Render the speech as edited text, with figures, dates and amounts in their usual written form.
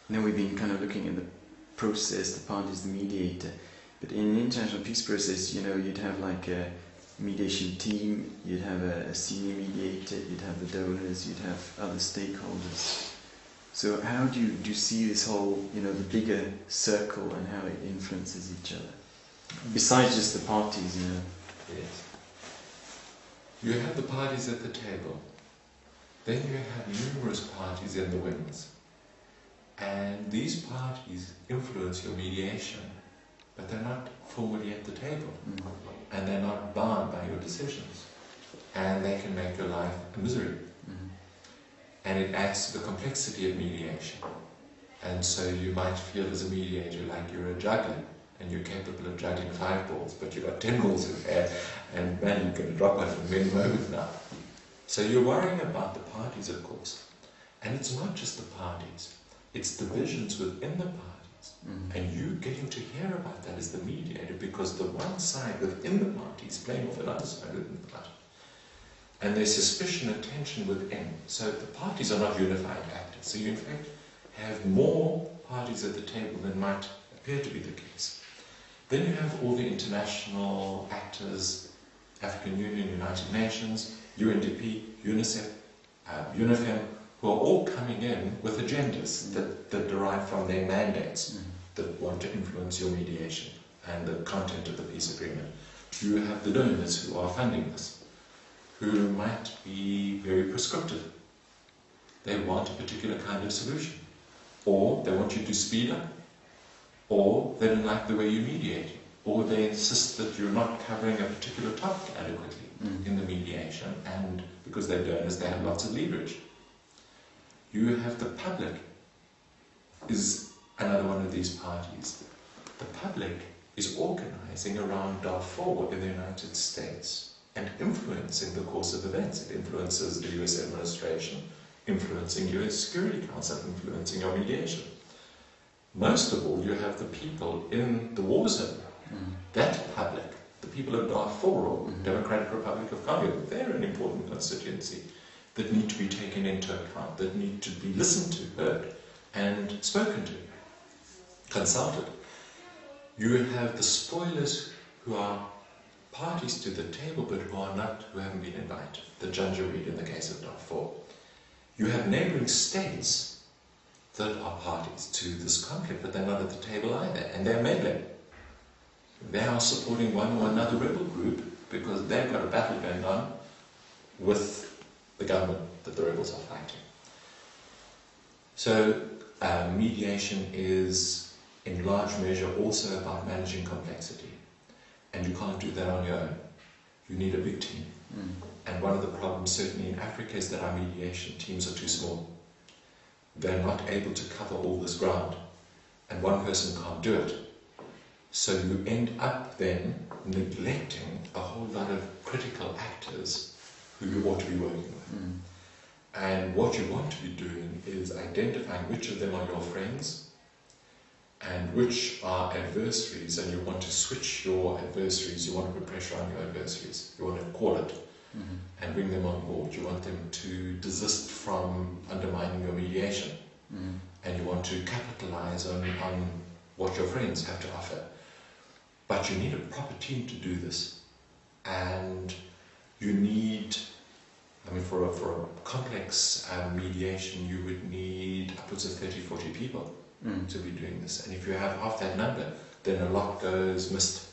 And then we've been kind of looking at the process, the parties, the mediator. But in an international peace process, you know, you'd have like a mediation team, you'd have a senior mediator, you'd have the donors, you'd have other stakeholders. So how do you see this whole, you know, the bigger circle and how it influences each other? Besides just the parties, you know. Yes. You have the parties at the table. Then you have numerous parties in the wings. And these parties influence your mediation, but they're not formally at the table. And they're not bound by your decisions. And they can make your life a misery. And it adds to the complexity of mediation. And so you might feel as a mediator like you're a juggler, and you're capable of juggling 5 balls, but you've got 10 balls in the air, and man, you're going to drop one in any moment now. So you're worrying about the parties, of course. And it's not just the parties, it's divisions within the parties. And you getting to hear about that as the mediator, because the one side within the party is playing off another side within the party. And there's suspicion and tension within. So the parties are not unified actors. So you in fact have more parties at the table than might appear to be the case. Then you have all the international actors, African Union, United Nations, UNDP, UNICEF, UNIFEM, who are all coming in with agendas that derive from their mandates that want to influence your mediation and the content of the peace agreement. You have the donors who are funding this, who might be very prescriptive. They want a particular kind of solution, or they want you to speed up, or they don't like the way you mediate, or they insist that you're not covering a particular topic adequately in the mediation, and because they're donors, they have lots of leverage. You have the public is another one of these parties. The public is organizing around Darfur in the United States and influencing the course of events. It influences the US administration, influencing US Security Council, influencing your mediation. Most of all, you have the people in the war zone. That public, the people of Darfur or Democratic Republic of Congo, they're an important constituency that need to be taken into account, that need to be listened to, heard, and spoken to, consulted. You have the spoilers who are parties to the table but who haven't been invited, the Janjaweed in the case of Darfur. You have neighbouring states that are parties to this conflict, but they're not at the table either, and they're meddling. They are supporting one or another rebel group because they've got a battle going on with the government that the rebels are fighting. So mediation is in large measure also about managing complexity, and you can't do that on your own. You need a big team. And one of the problems certainly in Africa is that our mediation teams are too small. They're not able to cover all this ground, and one person can't do it. So you end up then neglecting a whole lot of critical actors who you ought to be working with. And what you want to be doing is identifying which of them are your friends and which are adversaries, and you want to switch your adversaries, you want to put pressure on your adversaries, you want to call it and bring them on board. You want them to desist from undermining your mediation, and you want to capitalize on what your friends have to offer. But you need a proper team to do this, and you need, I mean, for a complex mediation, you would need upwards of 30, 40 people to be doing this. And if you have half that number, then a lot goes missed.